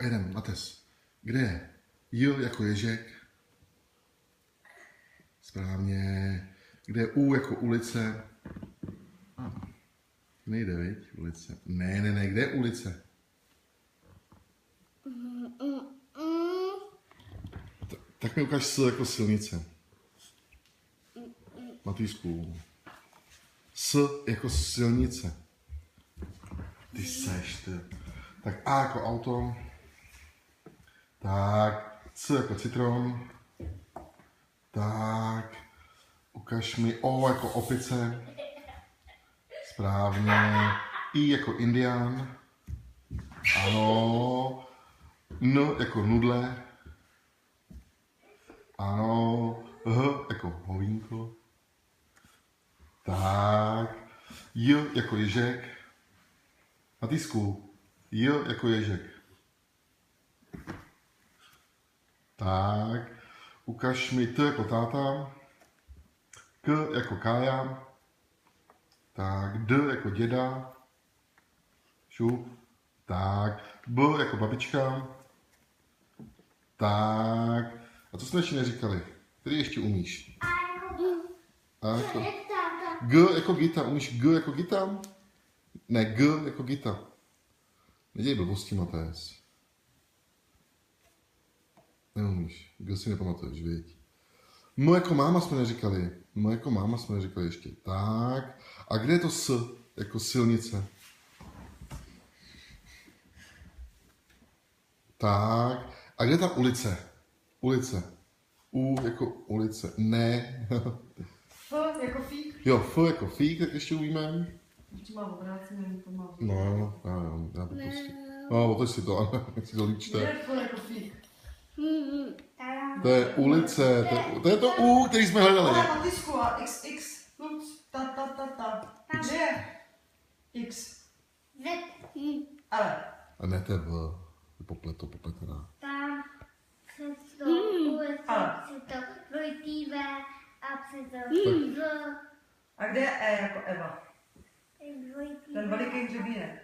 jedem, Mates. Kde je? J jako ježek. Správně. Kde je U jako ulice? Nejde, viď? Ulice. Ne, kde je ulice? Tak mi ukáž S jako silnice. Matýsku. S jako silnice. Ty seš, ty. Tak A jako auto. Tak C jako citron. Tak. Ukaž mi O jako opice. Správně. I jako indián. Ano. N jako nudle. Ano. H jako hovínko. Tak. J jako ježek. Matýsku. J jako ježek. Tak. Ukaž mi T jako táta. K jako Kája. Tak. D jako děda. Šup. Tak. B jako babička. Tak. A co jsme ještě neříkali? Který ještě umíš? A jako... G jako Gita. Umíš G jako Gita? Ne, G jako Gita. Nedělej blbosti, Matés. Neumíš. G si nepamatuješ, viď? M jako máma jsme neříkali. M jako máma jsme neříkali ještě. Tak. A kde je to S? Jako silnice. Tak. A kde je ta ulice? Ulice. U jako ulice. Ne. F jako fík. Jo, F jako fík, tak ještě uvíme. Ještě mám obrácený pomalu. No, já prostě. No, otoč si to, ale si to líčte. Kde je F jako fík? To je ulice, to je to U, který jsme hledali. Ale Matýsku a XX. Ta. Kde je X? Ale. A ne, to je V. Popletená. Tam přes to ulici, přes to dvojitý V a přes to V. A kde je E jako Eva? Dvojitý Ten veliký hřebínek.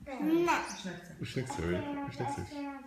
Ne. Už nechce. Už nechci, viď? Už nechceš. Ne.